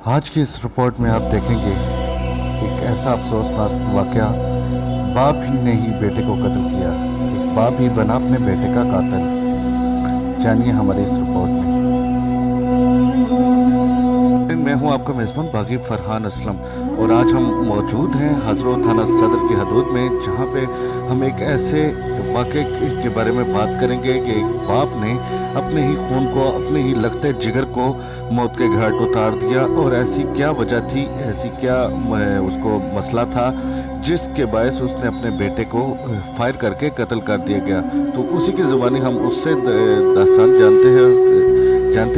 आज की इस रिपोर्ट में आप देखेंगे एक ऐसा अफसोसनाक वाक़या, बाप ही ने ही बेटे को कत्ल किया, एक बाप ही बना अपने बेटे का कातिल। जानिए हमारी इस रिपोर्ट में। मैं हूं आपका मेज़बान बागी फरहान असलम और आज हम मौजूद हैं हज़रो थाना सदर की हदूद में, जहां पे हम एक ऐसे वाक़े के बारे में बात करेंगे कि एक बाप ने अपने ही खून को, अपने ही लगते जिगर को मौत के घाट उतार दिया। और ऐसी क्या वजह थी, ऐसी क्या उसको मसला था जिसके बायस उसने अपने बेटे को फायर करके कत्ल कर दिया गया। तो उसी की ज़ुबानी हम उससे दास्तान जानते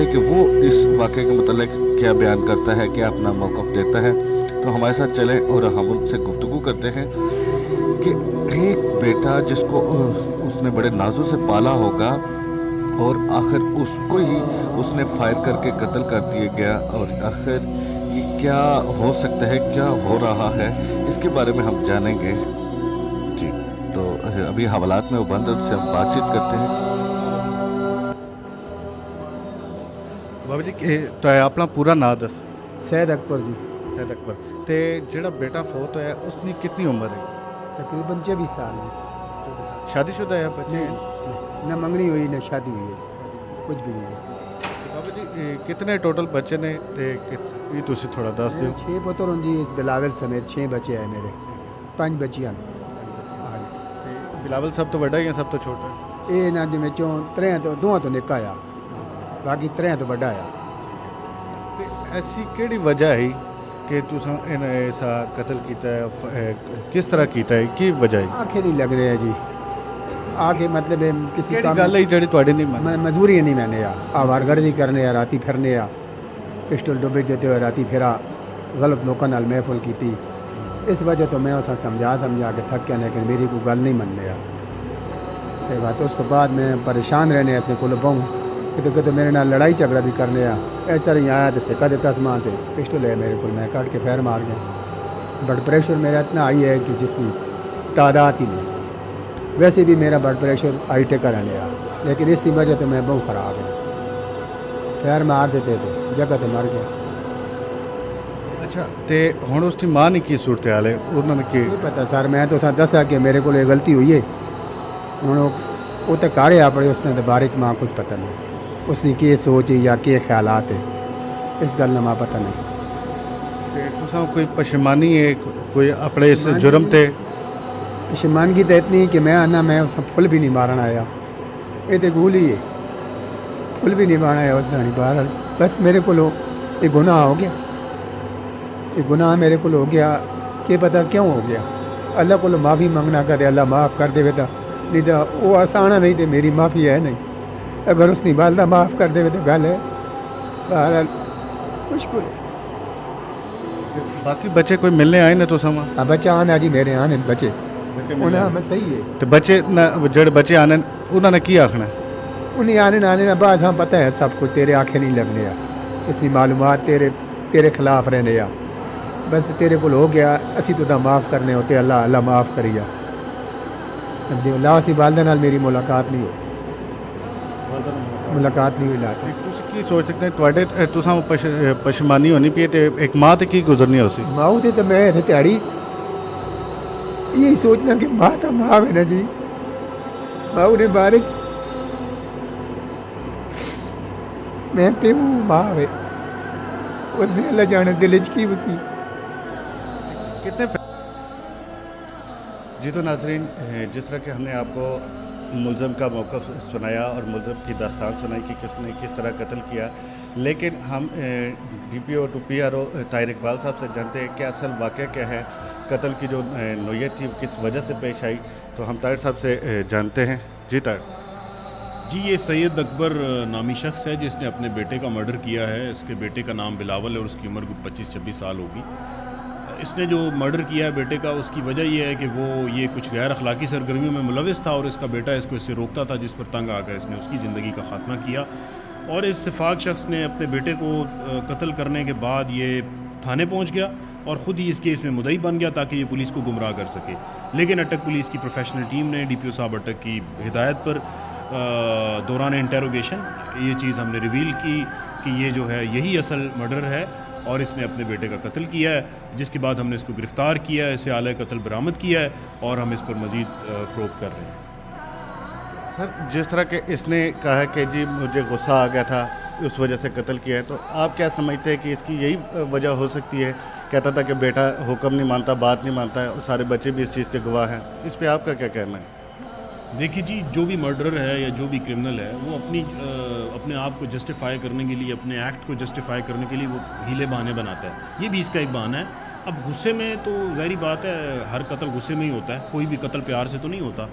हैं कि वो इस वाक़े के मतलब क्या बयान करता है, क्या अपना मौक़िफ़ देता है। तो हमारे साथ चलें और हम उनसे गुफ्तगू करते हैं कि एक बेटा जिसको उसने बड़े नाजों से पाला होगा और आखिर उसको ही उसने फायर करके कत्ल कर दिया गया, और आखिर ये क्या हो सकता है, क्या हो रहा है, इसके बारे में हम जानेंगे जी। तो अभी हवालात में वो बंद, उनसे हम बातचीत करते हैं। बाबा जी तो अपना पूरा नाम दस। सैयद अकबर जी। सैयद अकबर। तो ਜਿਹੜਾ बेटा फोत होया उसकी कितनी उम्र है? तकरीबन 24 साल में। शादीशुदा है बच्चे? न मंगनी हुई न शादी हुई है, कुछ भी नहीं है। बाबा जी कितने टोटल बच्चे ने ते ये तुसी थोड़ा दस दियो। 6 पुत्र हों जी, इस बिलावल समेत 6 बच्चे हैं मेरे, 5 बच्चियां। बिलावल सब तो बड़ा है या सब तो छोटा है? ये ना जिमें चों 3 तो 2 तो निक्का आ, बाकी 3 तो बड़ा आ। ते ऐसी केड़ी वजह है कि तुसा इन्हें ऐसा कत्ल कीता है, किस तरह कीता है, की वजह है? आंखें नहीं लग रहे हैं जी, आके मतलब किसी केड़ी गल है जड़ी ਤੁਹਾਡੀ नहीं मान? मजबूरी नहीं मैंने आ, आवारगर्दी करने आ, राती फिरने आ, पिस्टल डुबे देते हुए राती फिरा, गलत लोगों नाल महफिल की थी। इस वजह तो मैं उसे समझा के थक गया, लेकिन मेरी कोई गल नहीं मनने आ। ते बात उसके बाद मैं परेशान रहने ऐसे को बहुँ कितने मेरे नाल लड़ाई झगड़ा भी करने आ। इस तरह ही आया तो फेंका देता समान से, पिस्टल है मेरे को, मैं काट के फैर मार गया। ब्लड प्रेशर मेरा इतना हाई है कि जिसकी तादाद ही नहीं। वैसे भी मेरा ब्लड प्रेशर हाई टेका रहने आ, लेकिन इसकी वजह तो मैं बहुत ख़राब है। फैर मार देते थे, जगह तो मर गया। अच्छा तो हुण उसकी मां ने की सूरत हाल है, उन्होंने की नहीं पता सर, मैं तो दसा कि मेरे को गलती हुई है। हूँ वो तो कारे अपने उसने तो बारे मां कुछ पता नहीं, उसने की सोच है या के ख्यालात है, इस गल मां पता नहीं। तुसा कोई पशेमानी है कोई अपने इस जुर्म ते? शर्मानगी तो इतनी कि मैं आना मैं उस फुल भी नहीं मारन आया, ये तो गूल ही है, फुल भी नहीं मारना आया उस नहीं बाहर। बस मेरे को ये गुनाह हो गया, ये गुनाह मेरे को हो गया, कि पता क्यों हो गया। अल्लाह को माफ़ी मंगना करे, अल्लाह माफ़ कर दे बेटा, नहीं तो वो आसान नहीं तो मेरी माफ़ी है नहीं। अगर उसने वालदा माफ़ कर दे तो गल है। बहरहाल मुश्किल। बाकी बच्चे कोई मिलने आए ना तो समा? हाँ बच्चा आने जी, मेरे आने बच्चे उन्हें मैं सही है। तो बच्चे जड़े बच्चे आने उन्होंने की आखना? उन्हें आने ना बस हाँ पता है सब कुछ, तेरे आँखें नहीं लगने आ, इसकी मालूमात तेरे खिलाफ रहने आ, बस तेरे को हो गया, असी तो माफ़ करने होते, अल्लाह अल्लाह माफ़ करिया। अल्लाह की वालदा नाल मेरी मुलाकात नहीं हुई, मुलाकात नहीं हुई। ला की सोच सकते हैं तुहाडे तुसा पशेमानी होनी पई ते एक मां ते की गुजरनी हो सी? माऊ थे तो मैं दिहाड़ी यही सोचना कि माँ तो माँ है ना जी, माऊ ने बारे मैं पे माँ है, उसने अल्लाह जाने दिल की उसकी कितने जी। तो नाज़रीन, जिस तरह के हमने आपको मुलज़म का मौक़िफ़ सुनाया और मुलज़म की दास्तान सुनाई कि किसने किस तरह कत्ल किया, लेकिन हम DPO to PRO Tahir Iqbal साहब से जानते हैं कि असल वाक़या क्या है, कत्ल की जो नोयत थी किस वजह से पेश आई। तो हम ताहिर साहब से जानते हैं। जी ताहिर जी, ये सैयद अकबर नामी शख्स है जिसने अपने बेटे का मर्डर किया है। इसके बेटे का नाम बिलावल है और उसकी उम्र 25-26 साल होगी। इसने जो मर्डर किया है बेटे का, उसकी वजह यह है कि वो ये कुछ गैर अखलाकी सरगर्मियों में मुलविस था और इसका बेटा इसको इससे रोकता था, जिस पर तंग आकर इसने उसकी ज़िंदगी का ख़ात्मा किया। और इस सिफाक शख्स ने अपने बेटे को कत्ल करने के बाद ये थाने पहुंच गया और ख़ुद ही इस केस में मुद्दई बन गया ताकि ये पुलिस को गुमराह कर सके। लेकिन अटक पुलिस की प्रोफेशनल टीम ने DPO साहब अटक की हिदायत पर दौरान इंटेरोगेशन ये चीज़ हमने रिवील की कि ये जो है यही असल मर्डर है। اور اس نے اپنے بیٹے کا قتل کیا ہے، جس کے بعد ہم نے اس کو گرفتار کیا ہے، اسے آلہ قتل برآمد کیا ہے اور ہم اس پر مزید پروب کر رہے ہیں۔ سر جس طرح کہ اس نے کہا ہے کہ جی مجھے غصہ آ گیا تھا اس وجہ سے قتل کیا ہے، تو آپ کیا سمجھتے ہیں کہ اس کی یہی وجہ ہو سکتی ہے؟ کہتا تھا کہ بیٹا حکم نہیں مانتا، بات نہیں مانتا ہے، اور سارے بچے بھی اس چیز کے گواہ ہیں، اس پہ آپ کا کیا کہنا ہے؟ دیکھیے جی، جو بھی مرڈرر ہے یا جو بھی کرمنل ہے وہ اپنے آپ کو جسٹیفائی کرنے کے لیے، اپنے ایکٹ کو جسٹیفائی کرنے کے لیے وہ ہیلے بہانے بناتا ہے، یہ بھی اس کا ایک بہانہ ہے۔ اب غصے میں تو ظاہری بات ہے، ہر قتل غصے میں ہی ہوتا ہے، کوئی بھی قتل پیار سے تو نہیں ہوتا،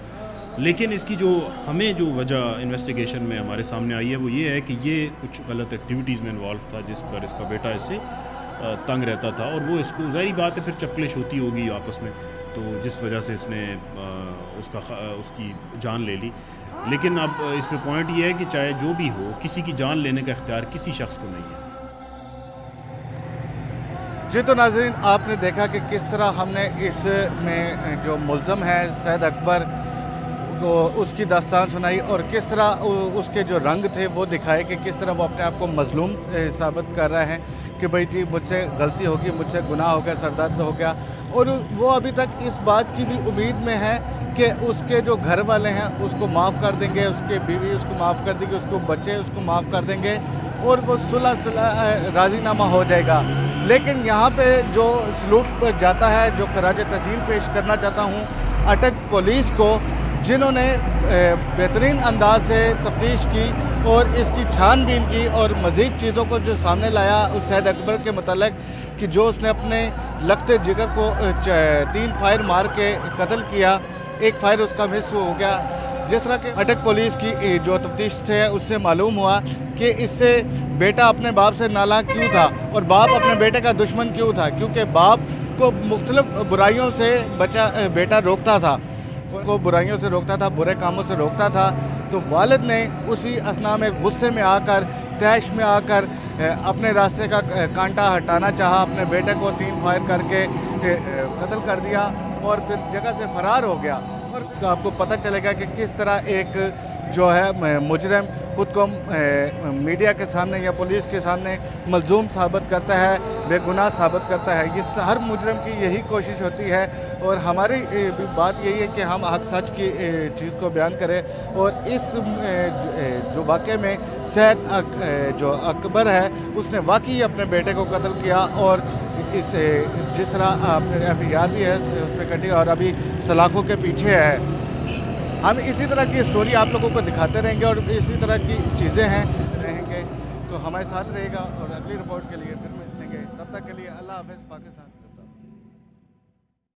لیکن اس کی جو ہمیں جو وجہ انویسٹیگیشن میں ہمارے سامنے آئی ہے وہ یہ ہے کہ یہ کچھ غلط ایکٹیویٹیز میں انوالو تھا، جس پر اس کا بیٹا اس سے تنگ رہتا تھا، اور وہ اس کو ظاہری بات ہے پھر چپکلش ہوتی ہوگی آپس میں، تو جس وجہ سے اس نے اس کی جان لے لی۔ لیکن اب اس میں پوائنٹ یہ ہے کہ چاہے جو بھی ہو، کسی کی جان لینے کا اختیار کسی شخص کو نہیں ہے۔ جی تو ناظرین، آپ نے دیکھا کہ کس طرح ہم نے اس میں جو ملزم ہے سید اکبر کو اس کی داستان سنائی، اور کس طرح اس کے جو رنگ تھے وہ دکھائے کہ کس طرح وہ اپنے آپ کو مظلوم ثابت کر رہے ہیں کہ بھائی جی مجھ سے غلطی ہوگی، مجھ سے گناہ ہو گیا، سردرد ہو گیا، اور وہ ابھی تک اس بات کی بھی امید میں ہے کہ اس کے جو گھر والے ہیں اس کو معاف کر دیں گے، اس کے بیوی اس کو معاف کر دیں گے، اس کو بچے اس کو معاف کر دیں گے، اور وہ صلح راضی نامہ ہو جائے گا۔ لیکن یہاں پہ جو سلوک جاتا ہے، جو خراج تحسین پیش کرنا چاہتا ہوں اٹک پولیس کو، جنہوں نے بہترین انداز سے تفتیش کی اور اس کی چھان بین کی، اور مزید چیزوں کو جو سامنے لایا اس سید اکبر کے متعلق کہ جو اس نے اپنے لخت جگر کو 3 فائر مار کے قتل کیا، 1 فائر اس کا مس ہو گیا۔ جس طرح کہ اٹک پولیس کی جو تفتیش سے اس سے معلوم ہوا کہ اس سے بیٹا اپنے باپ سے نالاں کیوں تھا، اور باپ اپنے بیٹے کا دشمن کیوں تھا، کیونکہ باپ کو مختلف برائیوں سے بیٹا روکتا تھا، ان کو برائیوں سے روکتا تھا، برے کاموں سے روکتا تھا، تو والد نے اسی اثناء میں غصے میں آ کر، تیش میں آ کر اپنے راستے کا کانٹا ہٹانا چاہا، اپنے بیٹے کو 3 فائر کر کے قتل کر دیا اور پھر جگہ سے فرار ہو گیا۔ اور آپ کو پتہ چلے گا کہ کس طرح ایک جو ہے مجرم خود کو میڈیا کے سامنے یا پولیس کے سامنے ملزوم ثابت کرتا ہے، بے گناہ ثابت کرتا ہے۔ یہ ہر مجرم کی یہی کوشش ہوتی ہے، اور ہماری بات یہی ہے کہ ہم حق سچ کی چیز کو بیان کریں، اور اس جو واقعے میں سید جو اکبر ہے اس نے واقعی اپنے بیٹے کو قتل کیا، اور جس طرح آپ نے FIR بھی ہے اس پہ کٹی، اور ابھی سلاخوں کے پیچھے ہے۔ ہم اسی طرح کی سٹوری آپ لوگوں کو دکھاتے رہیں گے، اور اسی طرح کی چیزیں رہیں گے، تو ہمارے ساتھ رہے گا، اور اگلی رپورٹ کے لیے پھر ملیں گے۔ تب تک کے لیے اللہ حافظ، پاکستان۔